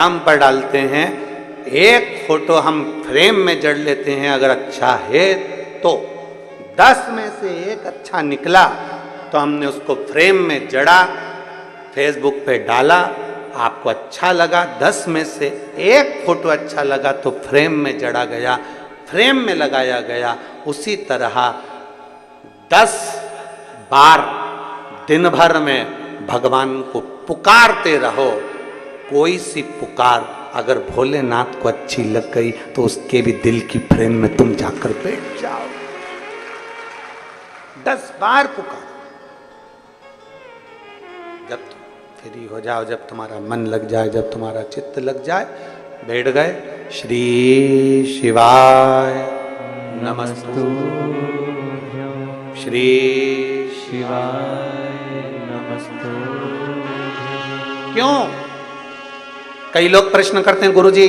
नाम पर डालते हैं, एक फोटो हम फ्रेम में जड़ लेते हैं, अगर अच्छा है तो 10 में से एक अच्छा निकला तो हमने उसको फ्रेम में जड़ा, फेसबुक पे डाला, आपको अच्छा लगा, 10 में से एक फोटो अच्छा लगा तो फ्रेम में जड़ा गया, फ्रेम में लगाया गया। उसी तरह 10 बार दिन भर में भगवान को पुकारते रहो। कोई सी पुकार अगर भोलेनाथ को अच्छी लग गई तो उसके भी दिल की फ्रेम में तुम जाकर बैठ जाओ। 10 बार पुकार, जब तुम फ्री हो जाओ, जब तुम्हारा मन लग जाए, जब तुम्हारा चित्त लग जाए, बैठ गए। श्री शिवाय नमस्तु, श्री शिवाय नमस्तु। क्यों? कई लोग प्रश्न करते हैं, गुरुजी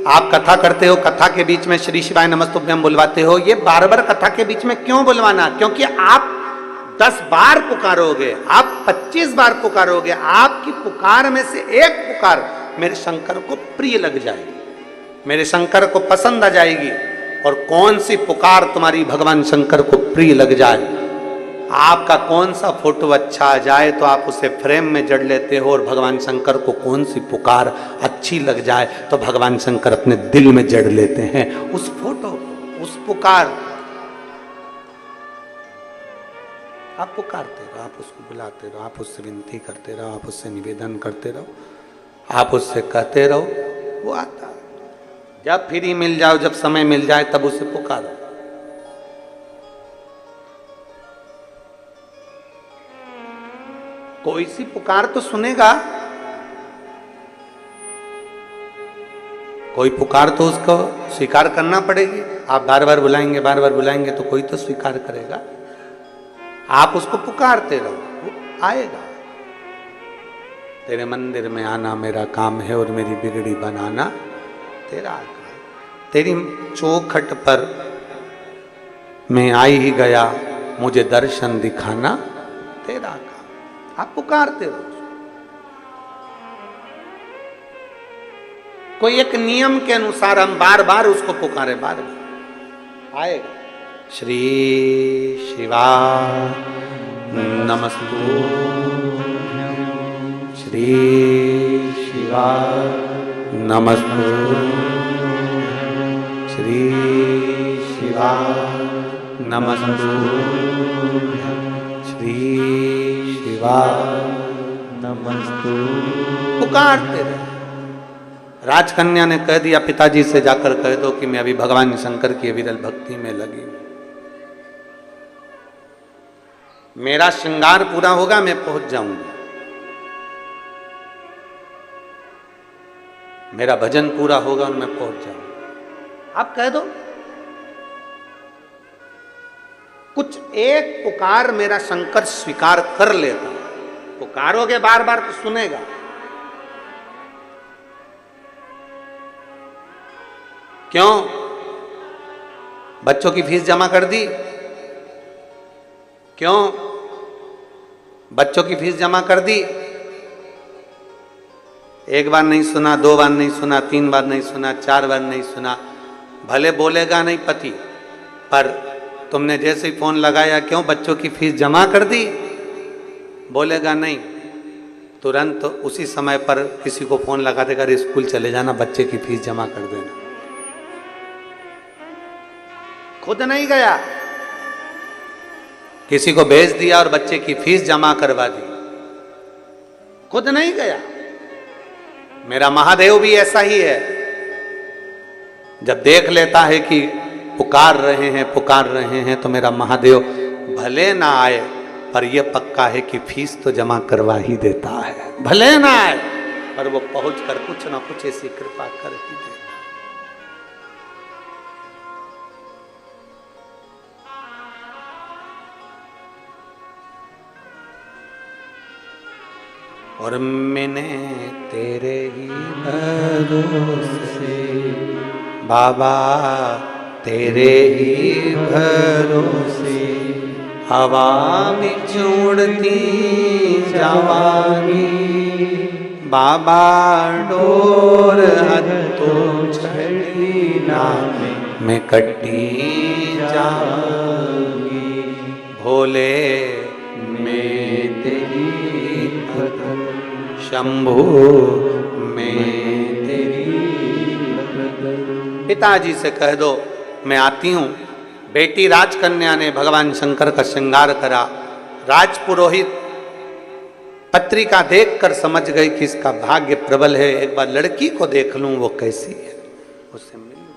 आप कथा करते हो, कथा के बीच में श्री शिवाय नमस्तुभ्यम बुलवाते हो, ये बार बार कथा के बीच में क्यों बुलवाना? क्योंकि आप 10 बार पुकारोगे, आप 25 बार पुकारोगे, आपकी पुकार में से एक पुकार मेरे शंकर को प्रिय लग जाएगी, मेरे शंकर को पसंद आ जाएगी। और कौन सी पुकार तुम्हारी भगवान शंकर को प्रिय लग जाए? आपका कौन सा फोटो अच्छा आ जाए तो आप उसे फ्रेम में जड़ लेते हो, और भगवान शंकर को कौन सी पुकार अच्छी लग जाए तो भगवान शंकर अपने दिल में जड़ लेते हैं उस फोटो, उस पुकार। आप पुकारते रहो, आप उसको बुलाते रहो, आप उससे विनती करते रहो, आप उससे निवेदन करते रहो, आप उससे कहते रहो, वो आता है। जब फ्री मिल जाओ, जब समय मिल जाए, तब उसे पुकारो। कोई सी पुकार तो सुनेगा, कोई पुकार तो उसको स्वीकार करना पड़ेगी। आप बार बार बुलाएंगे, बार बार बुलाएंगे तो कोई तो स्वीकार करेगा। आप उसको पुकारते रहो, वो आएगा। तेरे मंदिर में आना मेरा काम है और मेरी बिगड़ी बनाना तेरा काम। तेरी चौखट पर मैं आई ही गया, मुझे दर्शन दिखाना तेरा काम। आप पुकारते रहो। कोई एक नियम के अनुसार हम बार बार उसको पुकारे, बार बार आएगा। श्री शिवाय नमस्तु, श्री शिवाय नमस्तु, श्री शिवाय नमस्तु, श्री शिवाय नमस्तु। पुकारते रहे। राजकन्या ने कह दिया, पिताजी से जाकर कह दो कि मैं अभी भगवान शंकर की विरल भक्ति में लगी हूं, मेरा श्रृंगार पूरा होगा, मैं पहुंच जाऊंगी, मेरा भजन पूरा होगा और मैं पहुंच जाऊंगा। आप कह दो, कुछ एक पुकार मेरा शंकर स्वीकार कर लेता। पुकारोगे बार बार तो सुनेगा। क्यों? बच्चों की फीस जमा कर दी? क्यों? बच्चों की फीस जमा कर दी? एक बार नहीं सुना, 2 बार नहीं सुना, 3 बार नहीं सुना, 4 बार नहीं सुना, भले बोलेगा नहीं पति, पर तुमने जैसे ही फोन लगाया, क्यों बच्चों की फीस जमा कर दी? बोलेगा नहीं। तुरंत उसी समय पर किसी को फोन लगा देगा, स्कूल चले जाना, बच्चे की फीस जमा कर देना। खुद नहीं गया, किसी को भेज दिया और बच्चे की फीस जमा करवा दी। खुद नहीं गया। मेरा महादेव भी ऐसा ही है। जब देख लेता है कि पुकार रहे हैं तो मेरा महादेव भले ना आए, पर यह पक्का है कि फीस तो जमा करवा ही देता है। भले ना आए, पर वो पहुंचकर कुछ ना कुछ ऐसी कृपा कर ही देता। और मैंने तेरे ही भरोसे बाबा, तेरे ही भरोसे हवा में उड़ती जवानी बाबा डोर हतो छड़ी नामे में कट्टी जाऊंगी भोले में तेरी भगत शंभू में तेरी भगत। पिताजी से कह दो मैं आती हूँ। बेटी राजकन्या ने भगवान शंकर का श्रृंगार करा। राजपुरोहित पत्रिका देखकर समझ गई कि इसका भाग्य प्रबल है, एक बार लड़की को देख लूं वो कैसी है, उससे मिल लूं।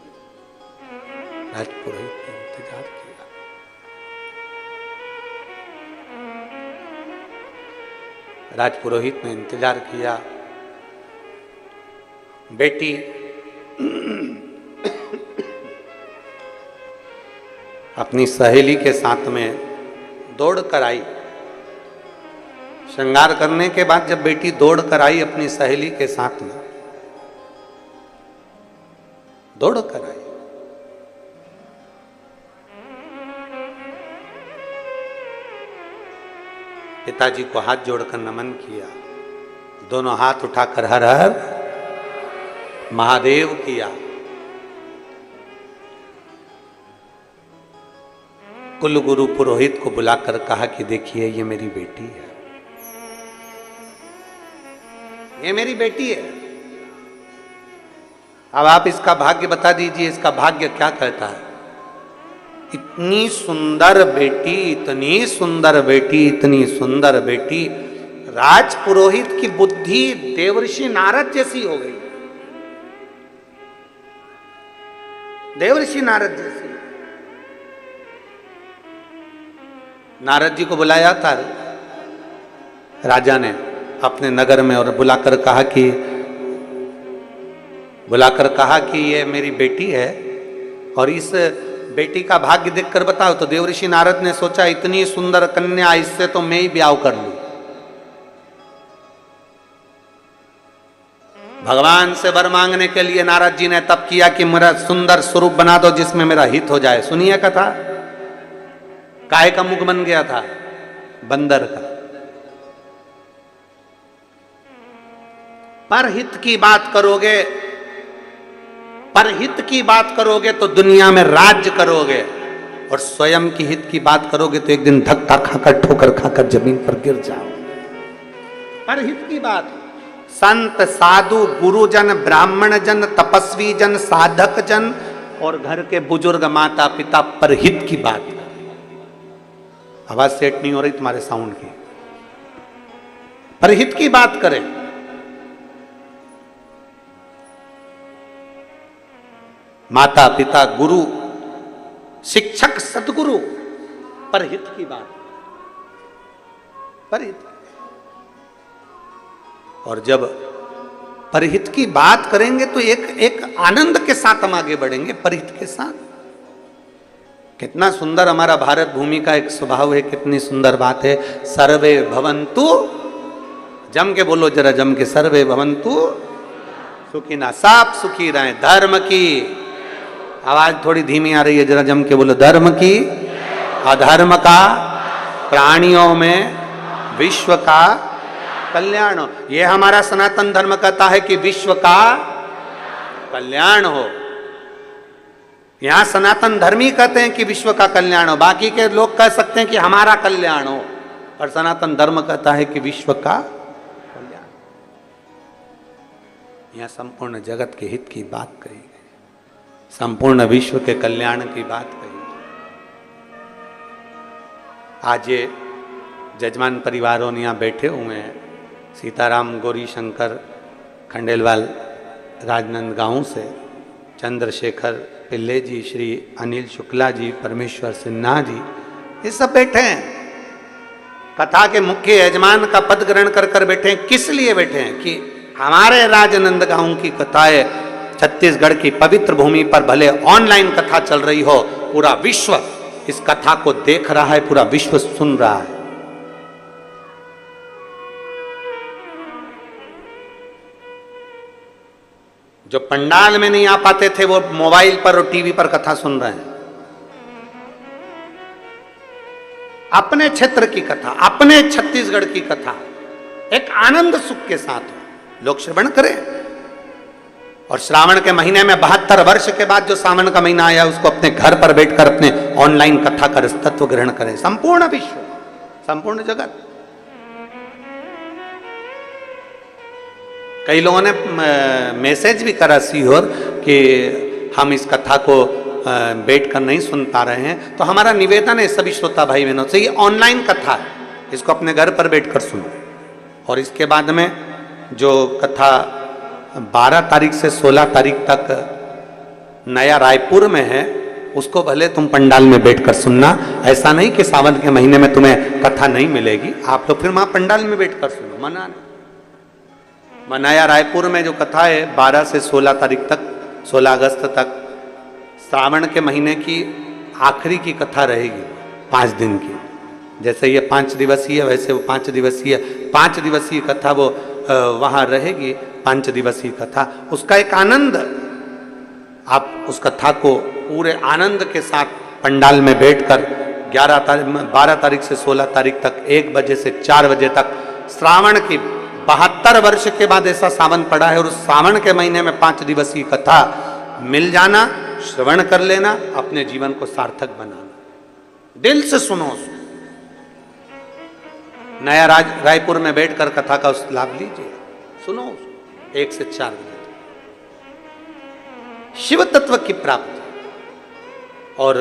राजपुरोहित ने इंतजार किया। राजपुरोहित ने इंतजार किया। बेटी अपनी सहेली के साथ में दौड़ कर आई। श्रृंगार करने के बाद जब बेटी दौड़ कर आई अपनी सहेली के साथ में, दौड़ कर आई, पिताजी को हाथ जोड़कर नमन किया, दोनों हाथ उठाकर हर हर महादेव किया। कुल गुरु पुरोहित को बुलाकर कहा कि देखिए ये मेरी बेटी है, ये मेरी बेटी है। अब आप इसका भाग्य बता दीजिए, इसका भाग्य क्या कहता है। इतनी सुंदर बेटी, इतनी सुंदर बेटी, इतनी सुंदर बेटी। राजपुरोहित की बुद्धि देवर्षि नारद जैसी हो गई, देवर्षि नारद जैसी। नारद जी को बुलाया था राजा ने अपने नगर में और बुलाकर कहा कि ये मेरी बेटी है और इस बेटी का भाग्य देखकर बताओ। तो देवर्षि नारद ने सोचा इतनी सुंदर कन्या, इससे तो मैं ही ब्याह कर लूं। भगवान से वर मांगने के लिए नारद जी ने तप किया कि मेरा सुंदर स्वरूप बना दो जिसमें मेरा हित हो जाए। सुनिए कथा। काहे का मुख बन गया था? बंदर का। परहित की बात करोगे, परहित की बात करोगे तो दुनिया में राज्य करोगे, और स्वयं की हित की बात करोगे तो एक दिन धक्का खाकर, ठोकर खाकर जमीन पर गिर जाओ। परहित की बात, संत साधु गुरुजन ब्राह्मण जन तपस्वी जन साधक जन और घर के बुजुर्ग माता पिता परहित की बात करें। आवाज सेट नहीं हो रही तुम्हारे साउंड की। परहित की बात करें। माता पिता गुरु शिक्षक सदगुरु, परहित की बात, परहित। और जब परहित की बात करेंगे तो एक आनंद के साथ हम आगे बढ़ेंगे, परहित के साथ। कितना सुंदर हमारा भारत भूमि का एक स्वभाव है, कितनी सुंदर बात है। सर्वे भवन्तु, जम के बोलो जरा, जम के, सर्वे भवन्तु सुखिना, सब सुखी रहें। धर्म की, आवाज थोड़ी धीमी आ रही है, जरा जम के बोलो, धर्म की, अधर्म का, प्राणियों में विश्व का कल्याण हो। यह हमारा सनातन धर्म कहता है कि विश्व का कल्याण हो। यहां सनातन धर्मी कहते हैं कि विश्व का कल्याण हो, बाकी के लोग कह सकते हैं कि हमारा कल्याण हो, पर सनातन धर्म कहता है कि विश्व का कल्याण। यहां संपूर्ण जगत के हित की बात कही गई, संपूर्ण विश्व के कल्याण की बात कही गई। आज ये जजमान परिवारों यहाँ बैठे हुए हैं, सीताराम गौरी शंकर खंडेलवाल राजनांदगांव से, चंद्रशेखर पिल्ले जी, श्री अनिल शुक्ला जी, परमेश्वर सिन्हा जी, ये सब बैठे हैं। कथा के मुख्य यजमान का पद ग्रहण कर कर बैठे हैं। किस लिए बैठे हैं? कि हमारे राजनांदगांव की कथाएं छत्तीसगढ़ की पवित्र भूमि पर भले ऑनलाइन कथा चल रही हो, पूरा विश्व इस कथा को देख रहा है, पूरा विश्व सुन रहा है। जो पंडाल में नहीं आ पाते थे वो मोबाइल पर और टीवी पर कथा सुन रहे हैं। अपने क्षेत्र की कथा, अपने छत्तीसगढ़ की कथा एक आनंद सुख के साथ हो। लोग श्रवण करें। और श्रावण के महीने में 72 वर्ष के बाद जो सावन का महीना आया, उसको अपने घर पर बैठकर अपने ऑनलाइन कथा कर तत्व ग्रहण करें। संपूर्ण विश्व, संपूर्ण जगत। कई लोगों ने मैसेज भी करा सीहोर कि हम इस कथा को बैठ कर नहीं सुन पा रहे हैं। तो हमारा निवेदन है सभी श्रोता भाई बहनों से, ये ऑनलाइन कथा है, इसको अपने घर पर बैठकर सुनो। और इसके बाद में जो कथा 12 तारीख से 16 तारीख तक नया रायपुर में है, उसको भले तुम पंडाल में बैठकर सुनना। ऐसा नहीं कि सावन के महीने में तुम्हें कथा नहीं मिलेगी, आप लोग फिर वहां पंडाल में बैठकर सुनो, मना नहीं। नया रायपुर में जो कथा है 12 से 16 तारीख तक, 16 अगस्त तक, श्रावण के महीने की आखिरी की कथा रहेगी, 5 दिन की। जैसे ये 5 दिवसीय, वैसे वो 5 दिवसीय, 5 दिवसीय कथा वो वहाँ रहेगी, 5 दिवसीय कथा। उसका एक आनंद, आप उस कथा को पूरे आनंद के साथ पंडाल में बैठकर 12 तारीख से 16 तारीख तक 1 बजे से 4 बजे तक, श्रावण की 72 वर्ष के बाद ऐसा सावन पड़ा है, और उस सावन के महीने में 5 दिवसीय कथा मिल जाना, श्रवण कर लेना, अपने जीवन को सार्थक बनाना। दिल से सुनो उसको। नया रायपुर में बैठकर कथा का उस लाभ लीजिए, सुनो उसको 1 से 4 बजे शिव तत्व की प्राप्ति। और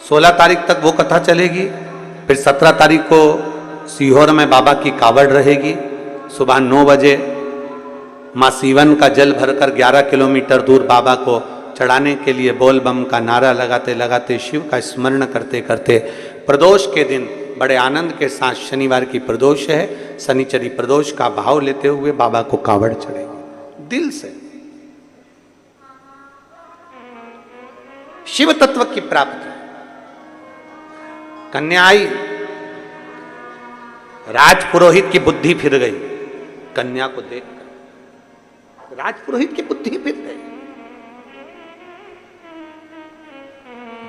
16 तारीख तक वो कथा चलेगी। फिर 17 तारीख को सीहोर में बाबा की कावड़ रहेगी। सुबह 9 बजे माँ सीवन का जल भरकर 11 किलोमीटर दूर बाबा को चढ़ाने के लिए बोल बम का नारा लगाते लगाते, शिव का स्मरण करते करते, प्रदोष के दिन बड़े आनंद के साथ, शनिवार की प्रदोष है, शनिचरी प्रदोष का भाव लेते हुए बाबा को कावड़ चढ़ेगी दिल से। शिव तत्व की प्राप्ति। कन्या आई, राजपुरोहित की बुद्धि फिर गई कन्या को देखकर, राजपुरोहित की बुद्धि फिर गई।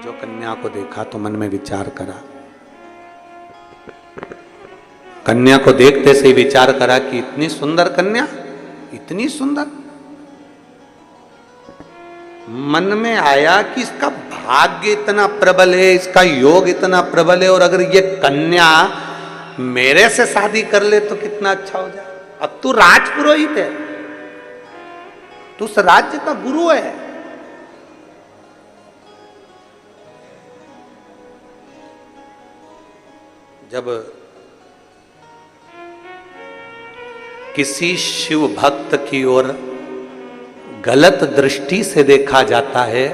जो कन्या को देखा तो मन में विचार करा, कन्या को देखते से ही विचार करा कि इतनी सुंदर कन्या, इतनी सुंदर। मन में आया कि इसका भाग्य इतना प्रबल है, इसका योग इतना प्रबल है, और अगर ये कन्या मेरे से शादी कर ले तो कितना अच्छा हो जाए। अब तू राजपुरोहित है, तू उस राज्य का गुरु है, जब किसी शिव भक्त की ओर गलत दृष्टि से देखा जाता है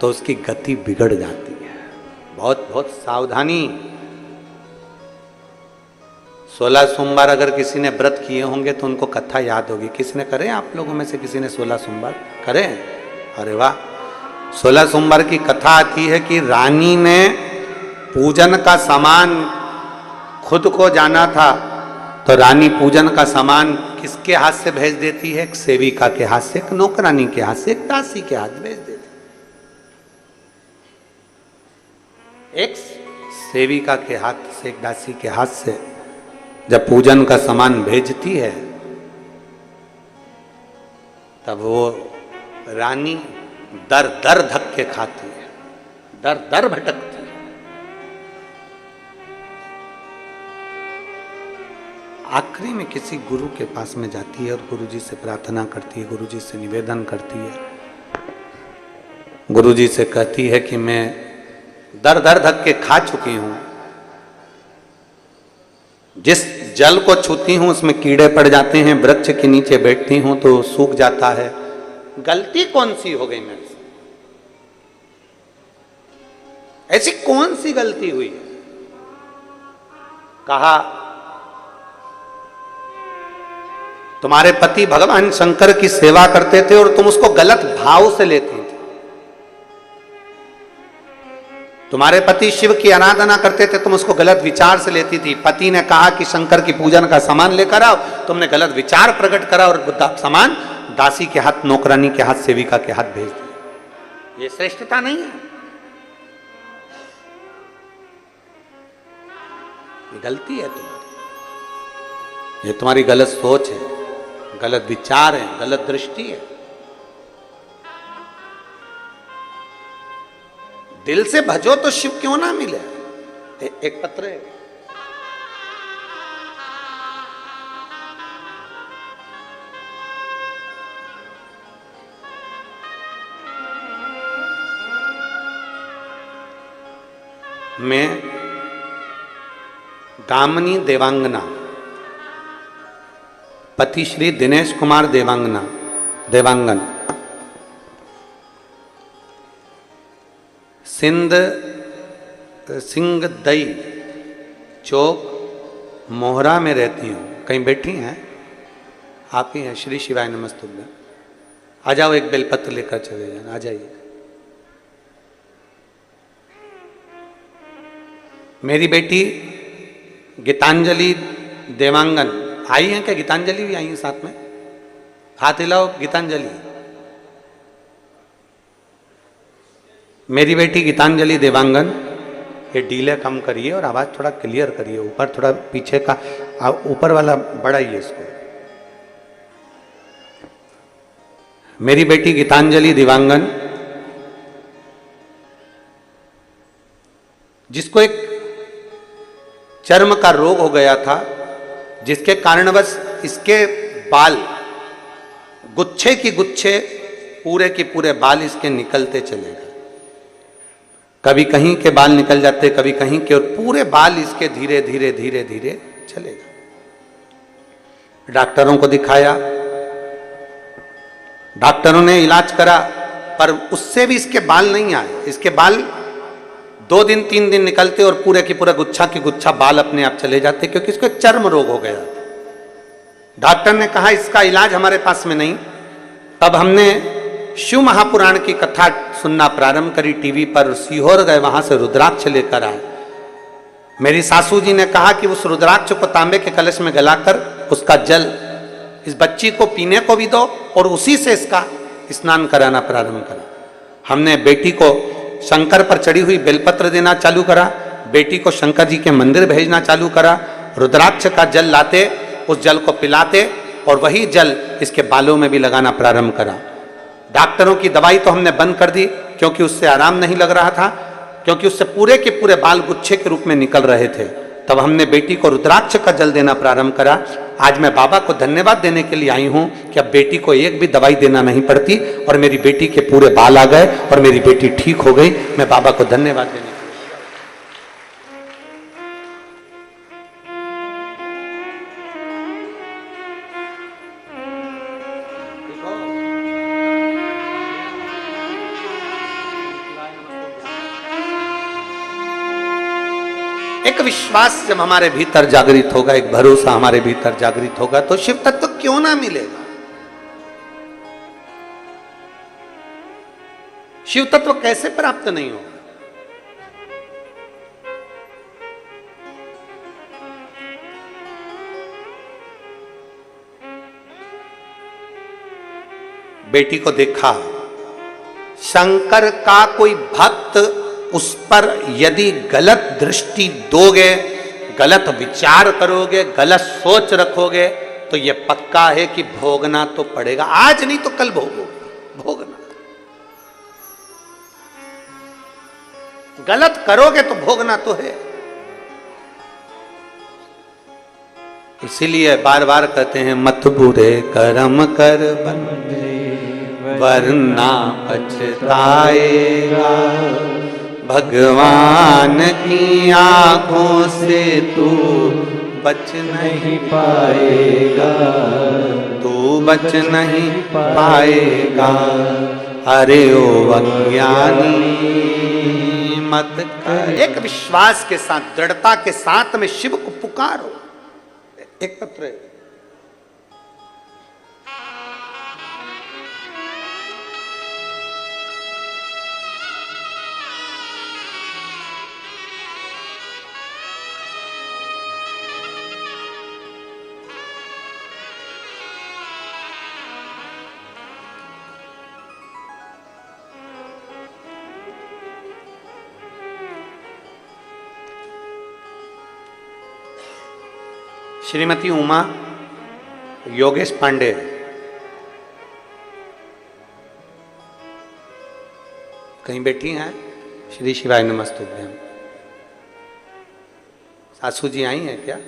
तो उसकी गति बिगड़ जाती है। बहुत बहुत सावधानी। 16 सोमवार अगर किसी ने व्रत किए होंगे तो उनको कथा याद होगी। किसी ने करें, आप लोगों में से किसी ने 16 सोमवार करें? अरे वाह। 16 सोमवार की कथा आती है कि रानी ने पूजन का सामान खुद को जाना था, तो रानी पूजन का सामान किसके हाथ से भेज देती है? एक सेविका के हाथ से, एक नौकरानी के हाथ से, एक दासी के हाथ भेज देती। एक सेविका के हाथ से, एक दासी के हाथ से जब पूजन का सामान भेजती है, तब वो रानी दर दर धक्के खाती है, दर दर भटकती है। आखिरी में किसी गुरु के पास में जाती है और गुरुजी से प्रार्थना करती है, गुरुजी से निवेदन करती है, गुरुजी से कहती है कि मैं दर दर धक्के खा चुकी हूं, जिस जल को छूती हूं उसमें कीड़े पड़ जाते हैं, वृक्ष के नीचे बैठती हूं तो सूख जाता है, गलती कौन सी हो गई मेरे से? ऐसी कौन सी गलती हुई है? कहा तुम्हारे पति भगवान शंकर की सेवा करते थे और तुम उसको गलत भाव से लेती थी। तुम्हारे पति शिव की आराधना करते थे, तुम उसको गलत विचार से लेती थी। पति ने कहा कि शंकर की पूजन का सामान लेकर आओ, तुमने गलत विचार प्रकट करा और सामान दासी के हाथ, नौकरानी के हाथ, सेविका के हाथ भेज दिया। ये श्रेष्ठता नहीं है, ये गलती है तुम्हारी, ये तुम्हारी गलत सोच है, गलत विचार है, गलत दृष्टि है। दिल से भजो तो शिव क्यों ना मिले। एक पत्र है, मैं दामिनी देवांगना, पति श्री दिनेश कुमार देवांगन, सिंह दई चौक मोहरा में रहती हूँ। कहीं बैठी हैं आप ही हैं? श्री शिवाय नमस्तुभ्यं। आ जाओ, एक बेलपत्र लेकर चले जाना, आ जाइए। मेरी बेटी गीतांजलि देवांगन आई है क्या? गीतांजलि भी आई है साथ में? हाथ हिलाओ गीतांजलि। मेरी बेटी गीतांजलि देवांगन, ये डीले कम करिए और आवाज थोड़ा क्लियर करिए, ऊपर थोड़ा पीछे का, ऊपर वाला बढ़ाइए इसको। मेरी बेटी गीतांजलि देवांगन, जिसको एक चर्म का रोग हो गया था, जिसके कारणवश इसके बाल गुच्छे की गुच्छे, पूरे के पूरे बाल इसके निकलते चले गए। कभी कहीं के बाल निकल जाते, कभी कहीं के, और पूरे बाल इसके धीरे धीरे धीरे धीरे चले गए। डॉक्टरों को दिखाया, डॉक्टरों ने इलाज करा, पर उससे भी इसके बाल नहीं आए। इसके बाल 2 दिन 3 दिन निकलते और पूरे की पूरा गुच्छा की गुच्छा बाल अपने आप चले जाते, क्योंकि इसको एक चर्म रोग हो गया। डॉक्टर ने कहा इसका इलाज हमारे पास में नहीं। तब हमने शिव महापुराण की कथा सुनना प्रारंभ करी टीवी पर। सीहोर गए, वहां से रुद्राक्ष लेकर आए। मेरी सासू जी ने कहा कि उस रुद्राक्ष को तांबे के कलश में गलाकर उसका जल इस बच्ची को पीने को भी दो और उसी से इसका स्नान कराना प्रारंभ करा। हमने बेटी को शंकर पर चढ़ी हुई बेलपत्र देना चालू करा, बेटी को शंकर जी के मंदिर भेजना चालू करा। रुद्राक्ष का जल लाते, उस जल को पिलाते और वही जल इसके बालों में भी लगाना प्रारंभ करा। डॉक्टरों की दवाई तो हमने बंद कर दी, क्योंकि उससे आराम नहीं लग रहा था, क्योंकि उससे पूरे के पूरे बाल गुच्छे के रूप में निकल रहे थे। तब हमने बेटी को रुद्राक्ष का जल देना प्रारंभ करा। आज मैं बाबा को धन्यवाद देने के लिए आई हूं कि अब बेटी को एक भी दवाई देना नहीं पड़ती और मेरी बेटी के पूरे बाल आ गए और मेरी बेटी ठीक हो गई। मैं बाबा को धन्यवाद देने एक विश्वास जब हमारे भीतर जागृत होगा, एक भरोसा हमारे भीतर जागृत होगा, तो शिव तत्व क्यों ना मिलेगा। शिव तत्व कैसे प्राप्त नहीं होगा। बेटी को देखा, शंकर का कोई भक्त उस पर यदि गलत दृष्टि दोगे, गलत विचार करोगे, गलत सोच रखोगे, तो यह पक्का है कि भोगना तो पड़ेगा। आज नहीं तो कल भोगना। गलत करोगे तो भोगना तो है। इसीलिए बार बार कहते हैं, मत बुरे कर्म कर बंदे वरना पछताएगा। भगवान की आंखों से तू बच नहीं पाएगा, तू बच नहीं पाएगा। अरे ओ अज्ञानी मत कर। एक विश्वास के साथ, दृढ़ता के साथ में शिव को पुकारो। एक पत्र है, श्रीमती उमा योगेश पांडे, कहीं बैठी हैं? श्री शिवाय नमस्तुभ्यम। सासू जी आई हैं क्या?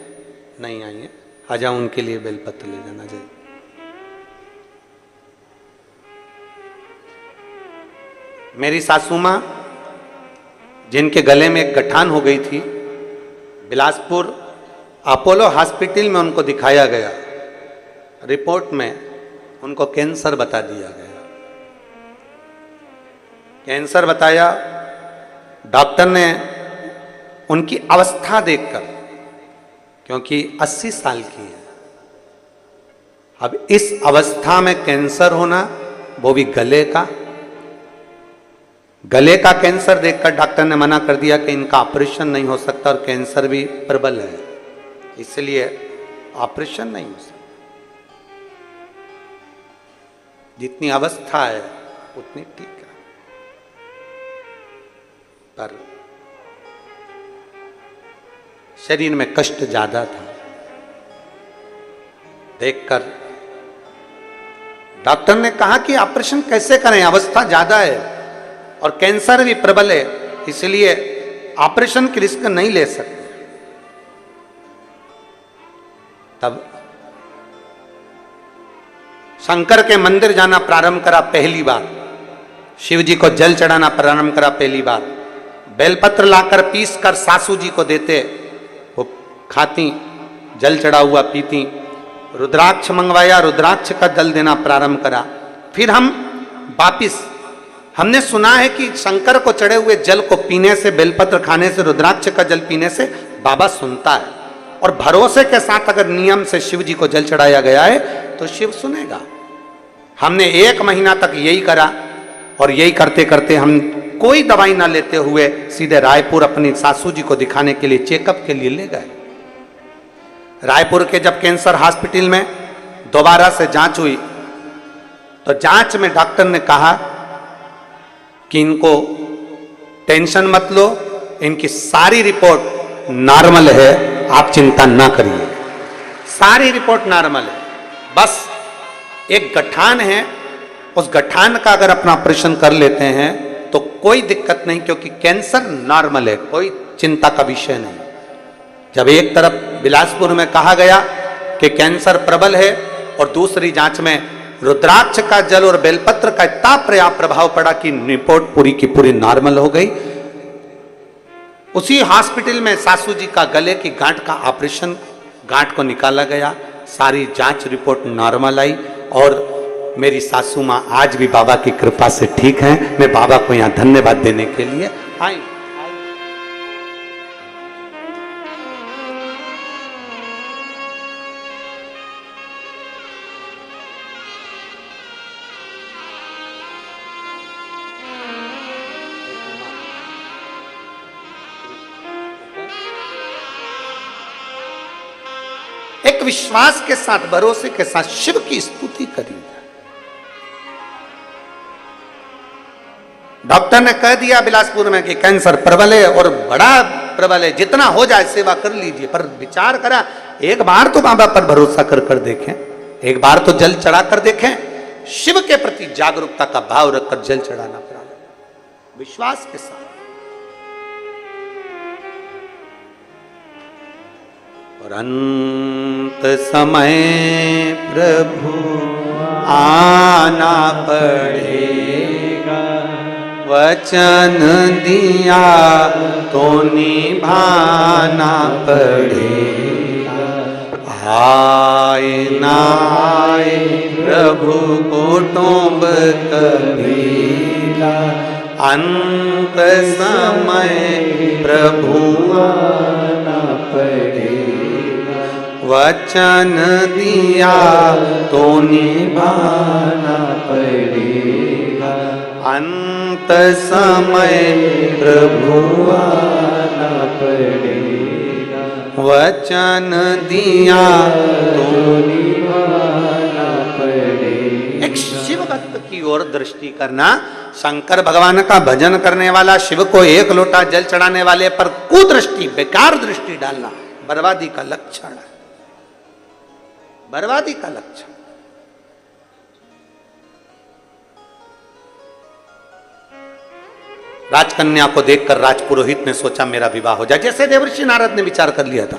नहीं आई हैं, आ जाओ, उनके लिए बेलपत्र ले जाना चाहिए। मेरी सासू माँ, जिनके गले में एक गठान हो गई थी, बिलासपुर अपोलो हॉस्पिटल में उनको दिखाया गया, रिपोर्ट में उनको कैंसर बता दिया गया। कैंसर बताया, डॉक्टर ने उनकी अवस्था देखकर, क्योंकि 80 साल की है, अब इस अवस्था में कैंसर होना, वो भी गले का कैंसर देखकर डॉक्टर ने मना कर दिया कि इनका ऑपरेशन नहीं हो सकता और कैंसर भी प्रबल है, इसलिए ऑपरेशन नहीं हो सकता। जितनी अवस्था है उतनी ठीक है, पर शरीर में कष्ट ज्यादा था। देखकर डॉक्टर ने कहा कि ऑपरेशन कैसे करें, अवस्था ज्यादा है और कैंसर भी प्रबल है, इसलिए ऑपरेशन की रिस्क नहीं ले सकते। तब शंकर के मंदिर जाना प्रारंभ करा पहली बार, शिव जी को जल चढ़ाना प्रारंभ करा पहली बार। बेलपत्र लाकर पीस कर सासू जी को देते, वो खाती, जल चढ़ा हुआ पीती। रुद्राक्ष मंगवाया, रुद्राक्ष का जल देना प्रारंभ करा। फिर हम वापिस, हमने सुना है कि शंकर को चढ़े हुए जल को पीने से, बेलपत्र खाने से, रुद्राक्ष का जल पीने से बाबा सुनता है, और भरोसे के साथ अगर नियम से शिव जी को जल चढ़ाया गया है तो शिव सुनेगा। हमने 1 महीना तक यही करा, और यही करते करते हम कोई दवाई ना लेते हुए सीधे रायपुर अपनी सासू जी को दिखाने के लिए, चेकअप के लिए ले गए। रायपुर के जब कैंसर हॉस्पिटल में दोबारा से जांच हुई, तो जांच में डॉक्टर ने कहा कि इनको टेंशन मत लो, इनकी सारी रिपोर्ट नॉर्मल है, आप चिंता ना करिए, सारी रिपोर्ट नॉर्मल है, बस एक गठान है, उस गठान का अगर अपना ऑपरेशन कर लेते हैं तो कोई दिक्कत नहीं, क्योंकि कैंसर नॉर्मल है, कोई चिंता का विषय नहीं। जब एक तरफ बिलासपुर में कहा गया कि कैंसर प्रबल है, और दूसरी जांच में रुद्राक्ष का जल और बेलपत्र का इतना पर्याप्त प्रभाव पड़ा कि रिपोर्ट पूरी की पूरी नॉर्मल हो गई। उसी हॉस्पिटल में सासू जी का गले की गांठ का ऑपरेशन, गांठ को निकाला गया, सारी जांच रिपोर्ट नॉर्मल आई, और मेरी सासू माँ आज भी बाबा की कृपा से ठीक हैं। मैं बाबा को यहाँ धन्यवाद देने के लिए आई। एक विश्वास के साथ, भरोसे के साथ शिव की स्तुति करिए। डॉक्टर ने कह दिया बिलासपुर में कि कैंसर प्रबल है और बड़ा प्रबल है, जितना हो जाए सेवा कर लीजिए, पर विचार करा, एक बार तो बाबा पर भरोसा कर देखें, एक बार तो जल चढ़ा कर देखें। शिव के प्रति जागरूकता का भाव रखकर जल चढ़ाना पड़ा, विश्वास के साथ। और अंत समय प्रभु आना पड़ेगा, वचन दिया तो निभाना पड़ेगा। आए ना आए प्रभु कुटुंब कबीला, अंत समय प्रभु आना पड़ेगा, वचन दिया तो निभाना पड़ेगा। अंत समय प्रभु आना पड़ेगा, वचन दिया तो निभाना पड़ेगा। एक शिव भक्त की ओर दृष्टि करना, शंकर भगवान का भजन करने वाला, शिव को एक लोटा जल चढ़ाने वाले पर कुदृष्टि, बेकार दृष्टि डालना बर्बादी का लक्षण है। बर्बादी का लक्षण। राजकन्या को देखकर राजपुरोहित ने सोचा मेरा विवाह हो जाए, जैसे देवर्षि नारद ने विचार कर लिया था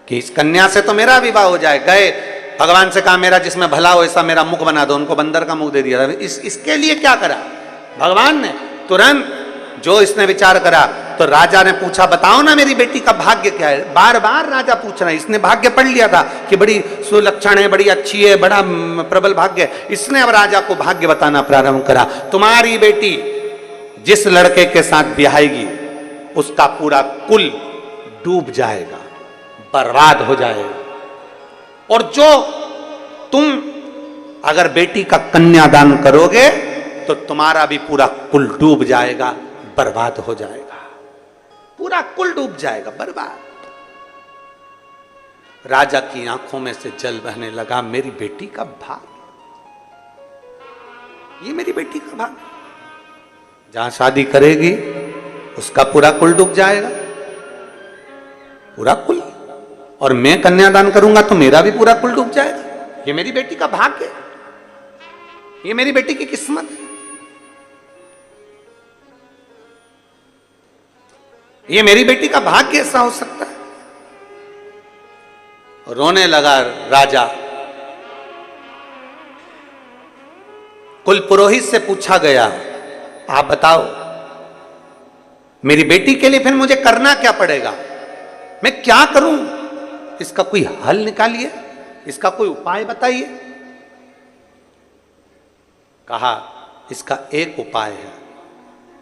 कि इस कन्या से तो मेरा विवाह हो जाए। गए भगवान से कहा मेरा जिसमें भला हो ऐसा मेरा मुख बना दो, उनको बंदर का मुख दे दिया। इसके लिए क्या करा भगवान ने? तुरंत जो इसने विचार करा तो राजा ने पूछा बताओ ना मेरी बेटी का भाग्य क्या है। बार बार राजा पूछ रहा है, इसने भाग्य पढ़ लिया था कि बड़ी सुलक्षण है, बड़ी अच्छी है, बड़ा प्रबल भाग्य है। इसने अब राजा को भाग्य बताना प्रारंभ करा। तुम्हारी बेटी जिस लड़के के साथ ब्याहेगी उसका पूरा कुल डूब जाएगा, बर्बाद हो जाएगा। और जो तुम अगर बेटी का कन्यादान करोगे तो तुम्हारा भी पूरा कुल डूब जाएगा, बर्बाद हो जाएगा, पूरा कुल डूब जाएगा, बर्बाद। राजा की आंखों में से जल बहने लगा। मेरी बेटी का भाग, ये मेरी बेटी का भाग, जहां शादी करेगी उसका पूरा कुल डूब जाएगा, पूरा कुल। और मैं कन्यादान करूंगा तो मेरा भी पूरा कुल डूब जाएगा। ये मेरी बेटी का भाग्य है, ये मेरी बेटी की किस्मत है, ये मेरी बेटी का भाग्य ऐसा हो सकता है। रोने लगा राजा। कुल पुरोहित से पूछा गया आप बताओ मेरी बेटी के लिए फिर मुझे करना क्या पड़ेगा, मैं क्या करूं, इसका कोई हल निकालिए, इसका कोई उपाय बताइए। कहा इसका एक उपाय है,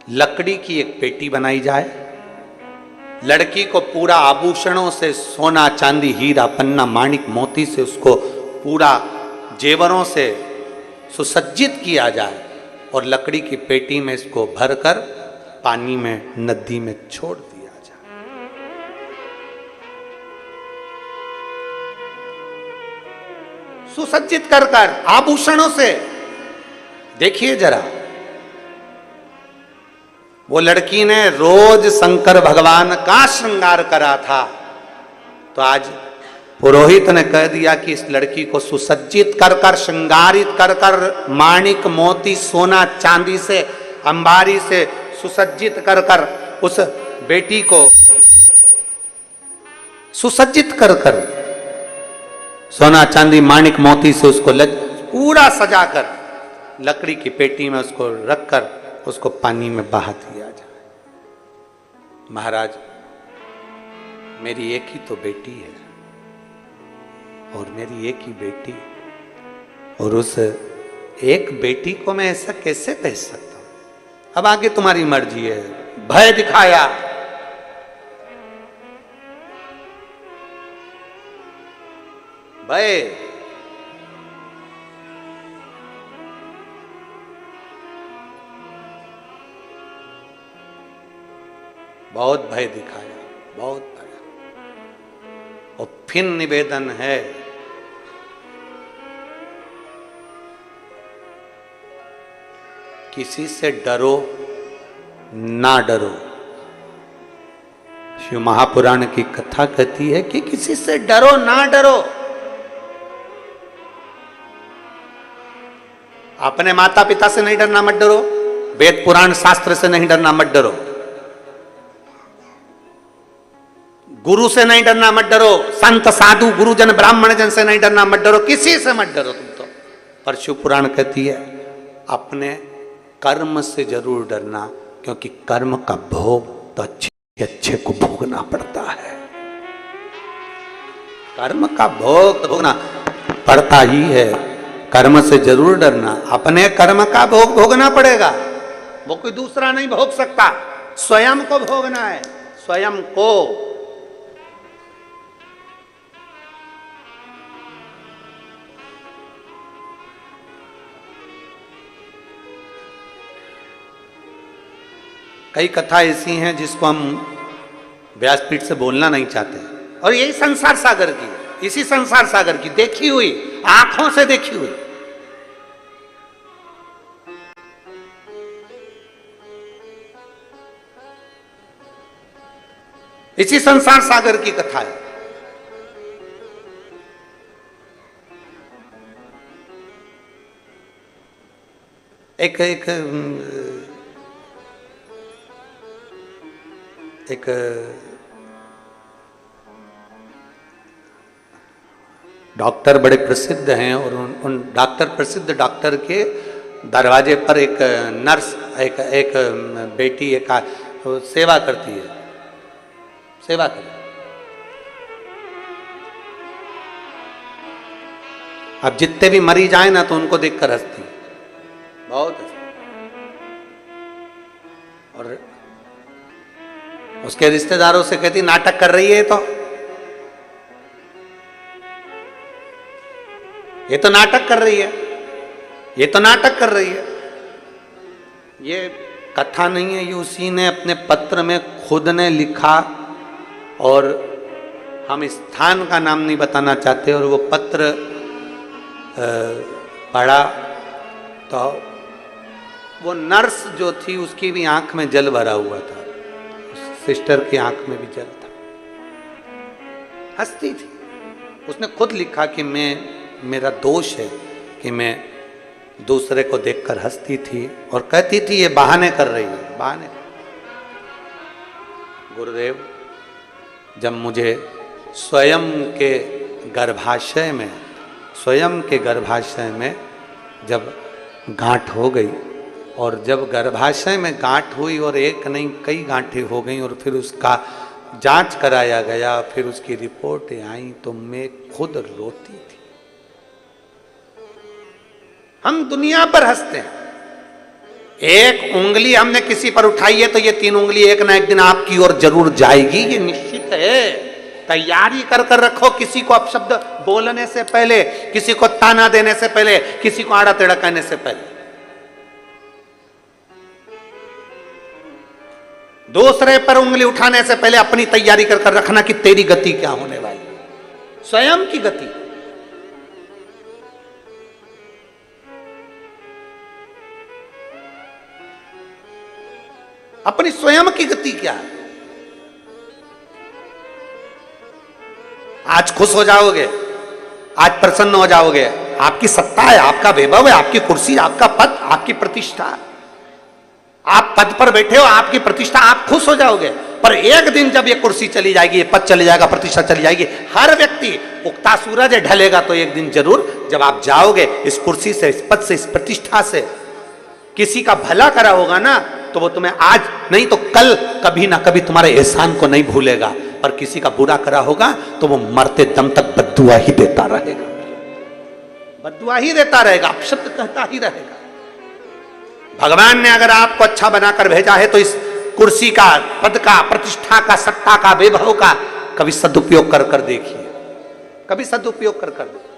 लकड़ी की एक पेटी बनाई जाए, लड़की को पूरा आभूषणों से, सोना चांदी हीरा पन्ना माणिक मोती से उसको पूरा जेवरों से सुसज्जित किया जाए और लकड़ी की पेटी में इसको भरकर पानी में, नदी में छोड़ दिया जाए। सुसज्जित कर कर आभूषणों से। देखिए जरा, वो लड़की ने रोज शंकर भगवान का श्रृंगार करा था, तो आज पुरोहित ने कह दिया कि इस लड़की को सुसज्जित कर कर, श्रृंगारित कर कर, माणिक मोती सोना चांदी से, अंबारी से सुसज्जित कर कर उस बेटी को सुसज्जित कर कर, सोना चांदी माणिक मोती से उसको पूरा सजाकर लकड़ी की पेटी में उसको रखकर उसको पानी में बहा दिया जाए। महाराज मेरी एक ही तो बेटी है और मेरी एक ही बेटी, और उस एक बेटी को मैं ऐसा कैसे भेज सकता हूं? अब आगे तुम्हारी मर्जी है। भय दिखाया। भय, बहुत भय दिखाया, बहुत भय। और फिर निवेदन है किसी से डरो ना डरो। शिव महापुराण की कथा कहती है कि किसी से डरो ना डरो। अपने माता पिता से नहीं डरना, मत डरो। वेद पुराण शास्त्र से नहीं डरना, मत डरो। गुरु से नहीं डरना, मत डरो। संत साधु गुरुजन ब्राह्मण जन से नहीं डरना, मत डरो। किसी से मत डरो तुम तो। पर शिव पुराण कहती है अपने कर्म से जरूर डरना, क्योंकि कर्म का भोग तो अच्छे अच्छे को भोगना पड़ता है। कर्म का भोग भोगना पड़ता ही है। कर्म से जरूर डरना, अपने कर्म का भोग भोगना पड़ेगा, वो कोई दूसरा नहीं भोग सकता। स्वयं को भोगना है, स्वयं को। कई कथा ऐसी हैं जिसको हम व्यासपीठ से बोलना नहीं चाहते, और यही संसार सागर की, इसी संसार सागर की देखी हुई, आंखों से देखी हुई। इसी संसार सागर की कथा है। एक एक एक डॉक्टर बड़े प्रसिद्ध हैं और उन प्रसिद्ध डॉक्टर के दरवाजे पर एक नर्स एक बेटी एक सेवा करती है, सेवा कर। अब जितने भी मरीज आए ना तो उनको देखकर हंसती है, बहुत हंसती। और उसके रिश्तेदारों से कहती नाटक कर रही है, ये तो नाटक कर रही है, ये तो नाटक कर रही है। ये कथा नहीं है, ये उसी ने अपने पत्र में खुद ने लिखा और हम स्थान का नाम नहीं बताना चाहते। और वो पत्र पढ़ा तो वो नर्स जो थी उसकी भी आंख में जल भरा हुआ था, सिस्टर की आंख में भी जल था, हंसती थी। उसने खुद लिखा कि मेरा दोष है कि मैं दूसरे को देखकर हंसती थी और कहती थी ये बहाने कर रही है, बहाने। गुरुदेव जब मुझे स्वयं के गर्भाशय में जब गांठ हो गई, और जब गर्भाशय में गांठ हुई और एक नहीं कई गांठें हो गई और फिर उसका जांच कराया गया, फिर उसकी रिपोर्टें आई, तो मैं खुद रोती थी। हम दुनिया पर हंसते हैं, एक उंगली हमने किसी पर उठाई है तो ये 3 उंगली एक ना एक दिन आपकी ओर जरूर जाएगी, ये निश्चित है। तैयारी कर कर रखो, किसी को अपशब्द बोलने से पहले, किसी को ताना देने से पहले, किसी को आड़ा टेढ़ा कहने से पहले। दूसरे पर उंगली उठाने से पहले अपनी तैयारी कर कर रखना कि तेरी गति क्या होने वाली, स्वयं की गति। अपनी स्वयं की गति क्या है। आज खुश हो जाओगे, आज प्रसन्न हो जाओगे, आपकी सत्ता है, आपका वैभव है, आपकी कुर्सी, आपका पद, आपकी प्रतिष्ठा, आप पद पर बैठे हो, आपकी प्रतिष्ठा, आप खुश हो जाओगे। पर एक दिन जब ये कुर्सी चली जाएगी, ये पद चली जाएगा, प्रतिष्ठा चली जाएगी, हर व्यक्ति, उगता सूरज ढलेगा तो एक दिन जरूर जब आप जाओगे इस कुर्सी से, इस पद से, इस प्रतिष्ठा से, किसी का भला करा होगा ना तो वो तुम्हें आज नहीं तो कल कभी ना कभी तुम्हारे एहसान को नहीं भूलेगा। पर किसी का बुरा करा होगा तो वो मरते दम तक बद्दुआ ही देता रहेगा, बद्दुआ ही देता रहेगा, अपशब्द कहता ही रहेगा। भगवान ने अगर आपको अच्छा बनाकर भेजा है तो इस कुर्सी का, पद का, प्रतिष्ठा का, सत्ता का, वैभव का कभी सदुपयोग कर कर देखिए, कभी सदुपयोग कर कर देखिए,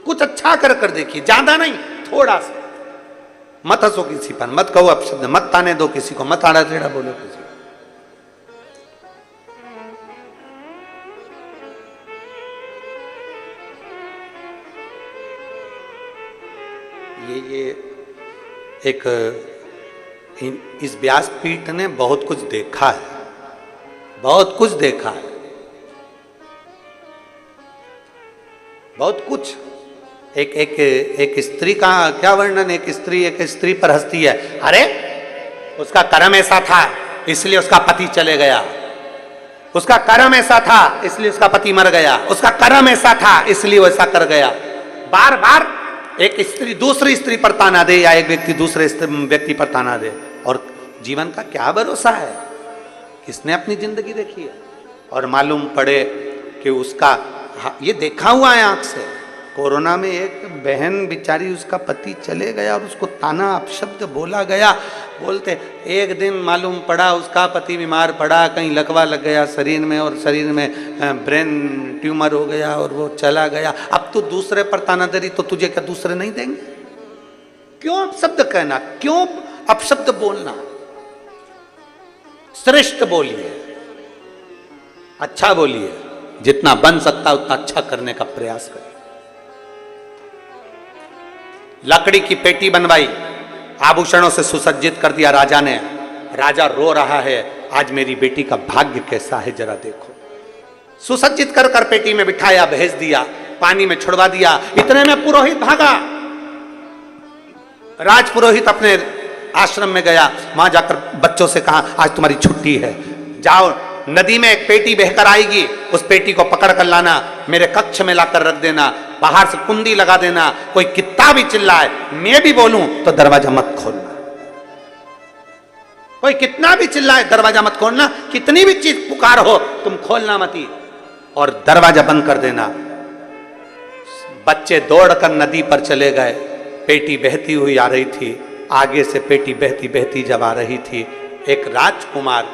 कुछ अच्छा कर कर देखिए, ज्यादा नहीं, थोड़ा सा। मत हंसो किसी पर, मत कहो अपशब्द, मत ताने दो किसी को, मत आड़ा टेढ़ा बोलो किसी को। ये एक इस व्यासपीठ ने बहुत कुछ देखा है, बहुत कुछ देखा है, बहुत कुछ। एक स्त्री का क्या वर्णन, एक स्त्री पर हंसती है, अरे उसका कर्म ऐसा था इसलिए उसका पति चले गया, उसका कर्म ऐसा था इसलिए उसका पति मर गया, उसका कर्म ऐसा था इसलिए वो ऐसा कर गया। बार बार एक स्त्री दूसरी स्त्री पर ताना दे या एक व्यक्ति दूसरे व्यक्ति पर ताना दे, और जीवन का क्या भरोसा है, किसने अपनी जिंदगी देखी है। और मालूम पड़े कि उसका, ये देखा हुआ है आंख से, कोरोना में एक बहन बिचारी, उसका पति चले गया और उसको ताना अपशब्द बोला गया, बोलते एक दिन मालूम पड़ा उसका पति बीमार पड़ा, कहीं लकवा लग गया शरीर में और शरीर में ब्रेन ट्यूमर हो गया और वो चला गया। अब तू दूसरे पर ताना दे रही तो तुझे क्या दूसरे नहीं देंगे? क्यों अपशब्द कहना, क्यों अपशब्द बोलना? श्रेष्ठ बोलिए, अच्छा बोलिए, जितना बन सकता उतना अच्छा करने का प्रयास करिए। लकड़ी की पेटी बनवाई, आभूषणों से सुसज्जित कर दिया राजा ने, राजा रो रहा है, आज मेरी बेटी का भाग्य कैसा है जरा देखो। सुसज्जित कर कर पेटी में बिठाया, भेज दिया, पानी में छुड़वा दिया, इतने में पुरोहित भागा, राजपुरोहित अपने आश्रम में गया, वहां जाकर बच्चों से कहा आज तुम्हारी छुट्टी है, जाओ नदी में एक पेटी बहकर आएगी, उस पेटी को पकड़ कर लाना, मेरे कक्ष में लाकर रख देना, बाहर से कुंडी लगा देना, कोई कितना भी चिल्लाए, मैं भी बोलूं तो दरवाजा मत खोलना, कोई कितना भी चिल्लाए दरवाजा मत खोलना, कितनी भी चीज पुकार हो तुम खोलना मत ही, और दरवाजा बंद कर देना। बच्चे दौड़कर नदी पर चले गए, पेटी बहती हुई आ रही थी, आगे से पेटी बहती बहती जब आ रही थी, एक राजकुमार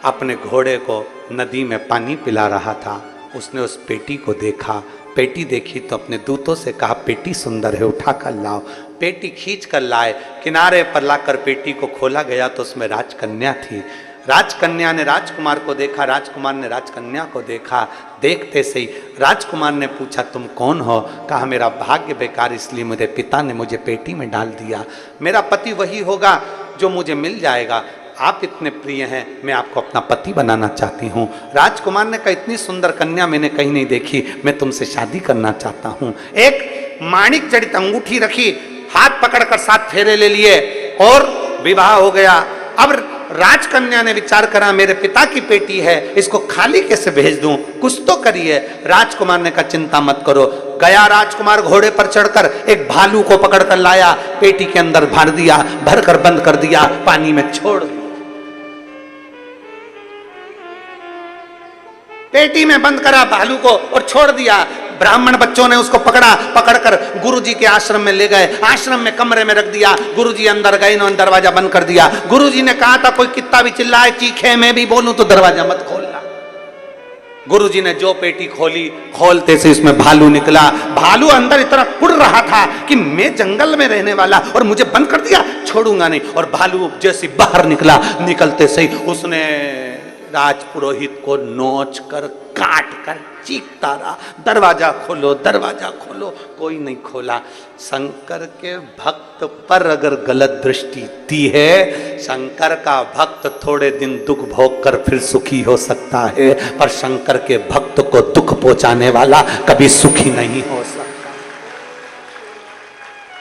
अपने घोड़े को नदी में पानी पिला रहा था, उसने उस पेटी को देखा, पेटी देखी तो अपने दूतों से कहा पेटी सुंदर है, उठा कर लाओ। पेटी खींच कर लाए, किनारे पर लाकर पेटी को खोला गया तो उसमें राजकन्या थी। राजकन्या ने राजकुमार को देखा, राजकुमार ने राजकन्या को देखा, देखते से ही राजकुमार ने पूछा तुम कौन हो? कहा मेरा भाग्य बेकार, इसलिए मेरे पिता ने मुझे पेटी में डाल दिया, मेरा पति वही होगा जो मुझे मिल जाएगा, आप इतने प्रिय हैं, मैं आपको अपना पति बनाना चाहती हूँ। राजकुमार ने कहा इतनी सुंदर कन्या मैंने कहीं नहीं देखी, मैं तुमसे शादी करना चाहता हूँ। एक माणिक जड़ित अंगूठी रखी, हाथ पकड़कर 7 फेरे ले लिए और विवाह हो गया। अब राजकन्या ने विचार करा मेरे पिता की पेटी है, इसको खाली कैसे भेज दूं, कुछ तो करिए। राजकुमार ने कहा चिंता मत करो। गया राजकुमार घोड़े पर चढ़कर एक भालू को पकड़कर लाया, पेटी के अंदर भर दिया, भरकर बंद कर दिया, पानी में छोड़ दिया। पेटी में बंद करा भालू को और छोड़ दिया। ब्राह्मण बच्चों ने उसको पकड़ा, पकड़कर गुरुजी के आश्रम में ले गए, आश्रम में कमरे में रख दिया। गुरुजी अंदर गए, इन्होंने दरवाजा बंद कर दिया। गुरुजी ने कहा था कोई कितना भी चिल्लाए चीखे मैं भी बोलूं तो दरवाजा मत खोलना। गुरुजी ने जो पेटी खोली, खोलते से इसमें भालू निकला। भालू अंदर इतना उड़ रहा था कि मैं जंगल में रहने वाला और मुझे बंद कर दिया, छोड़ूंगा नहीं। और भालू जैसे बाहर निकला, निकलते से ही उसने राजपुरोहित को नोच कर काट कर चीखता रहा दरवाजा खोलो, दरवाजा खोलो, कोई नहीं खोला। शंकर के भक्त पर अगर गलत दृष्टि दी है, शंकर का भक्त थोड़े दिन दुख भोग कर फिर सुखी हो सकता है, पर शंकर के भक्त को दुख पहुंचाने वाला कभी सुखी नहीं हो सकता।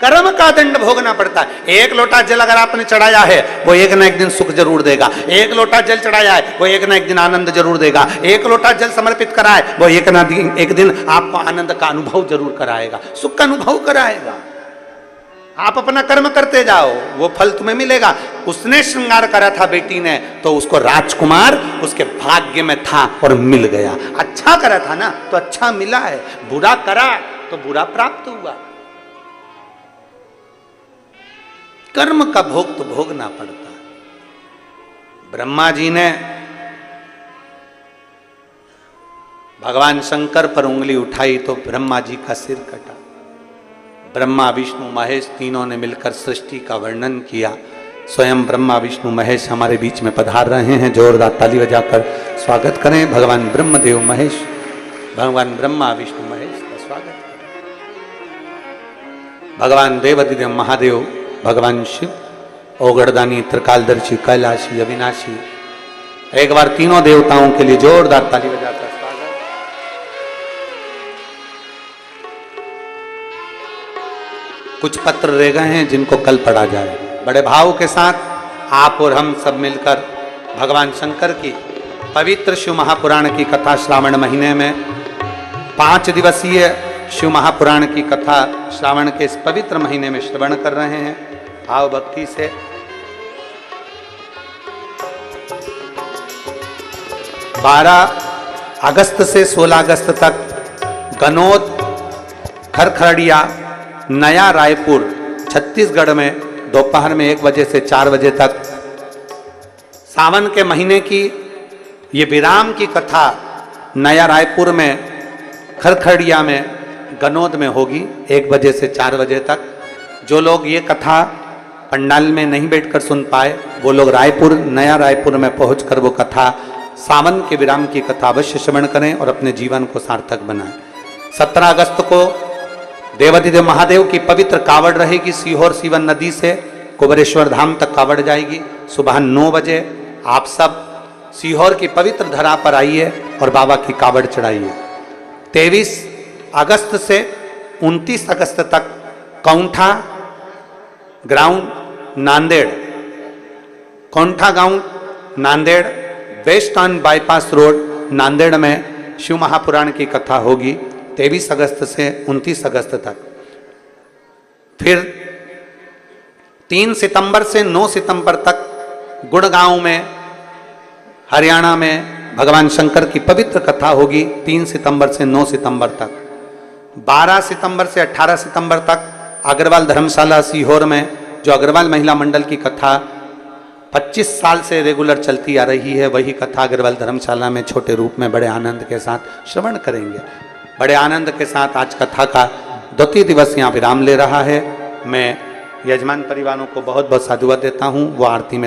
कर्म का दंड भोगना पड़ता है। एक लोटा जल अगर आपने चढ़ाया है, वो एक ना एक दिन सुख जरूर देगा। एक लोटा जल चढ़ाया है, वो एक ना एक दिन आनंद जरूर देगा। एक लोटा जल समर्पित करा है, वो एक ना एक दिन आपको आनंद का अनुभव जरूर कराएगा, सुख का अनुभव कराएगा। आप अपना कर्म करते जाओ, वो फल तुम्हें मिलेगा। उसने श्रृंगार करा था बेटी ने, तो उसको राजकुमार उसके भाग्य में था और मिल गया। अच्छा करा था ना तो अच्छा मिला है, बुरा करा तो बुरा प्राप्त हुआ। कर्म का भोग तो भोगना पड़ता है। ब्रह्मा जी ने भगवान शंकर पर उंगली उठाई तो ब्रह्मा जी का सिर कटा। ब्रह्मा विष्णु महेश तीनों ने मिलकर सृष्टि का वर्णन किया। स्वयं ब्रह्मा विष्णु महेश हमारे बीच में पधार रहे हैं, जोरदार ताली बजाकर स्वागत करें। भगवान ब्रह्मदेव महेश, भगवान ब्रह्मा विष्णु महेश का स्वागत करें। भगवान देवाधिदेव महादेव, भगवान शिव, ओगड़दानी, त्रिकालदर्शी, कैलाशी, अविनाशी, एक बार तीनों देवताओं के लिए जोरदार ताली बजाकर स्वागत। कुछ पत्र रह गए हैं जिनको कल पढ़ा जाए। बड़े भाव के साथ आप और हम सब मिलकर भगवान शंकर की पवित्र शिव महापुराण की कथा श्रावण महीने में 5 दिवसीय शिव महापुराण की कथा श्रावण के इस पवित्र महीने में श्रवण कर रहे हैं भाव भक्ति से। 12 अगस्त से 16 अगस्त तक गनौद, खरखड़िया, नया रायपुर, छत्तीसगढ़ में दोपहर में 1 बजे से 4 बजे तक सावन के महीने की ये विराम की कथा नया रायपुर में, खरखड़िया में, गनौद में होगी 1 बजे से 4 बजे तक। जो लोग ये कथा पंडाल में नहीं बैठकर सुन पाए, वो लोग रायपुर, नया रायपुर में पहुंचकर वो कथा, सावन के विराम की कथा अवश्य श्रवण करें और अपने जीवन को सार्थक बनाएं। 17 अगस्त को देवाधिदेव महादेव की पवित्र कावड़ रहेगी। सीहोर सीवन नदी से कुबेरेश्वर धाम तक कावड़ जाएगी। सुबह 9 बजे आप सब सीहोर की पवित्र धरा पर आइए और बाबा की कावड़ चढ़ाइए। 23 अगस्त से 29 अगस्त तक कौंठा, ग्राउंड नांदेड़, कोंठा गांव Nanded, western bypass road Nanded में शिव महापुराण की कथा होगी 23 अगस्त से 29 अगस्त तक। फिर 3 सितंबर से 9 सितंबर तक गुड़गांव में हरियाणा में भगवान शंकर की पवित्र कथा होगी 3 सितंबर से 9 सितंबर तक। 12 सितंबर से 18 सितंबर तक अग्रवाल धर्मशाला सीहोर में जो अग्रवाल महिला मंडल की कथा 25 साल से रेगुलर चलती आ रही है, वही कथा अग्रवाल धर्मशाला में छोटे रूप में बड़े आनंद के साथ श्रवण करेंगे। बड़े आनंद के साथ आज कथा का द्वितीय दिवस यहाँ विराम ले रहा है। मैं यजमान परिवारों को बहुत बहुत साधुवाद देता हूँ। वो आरती में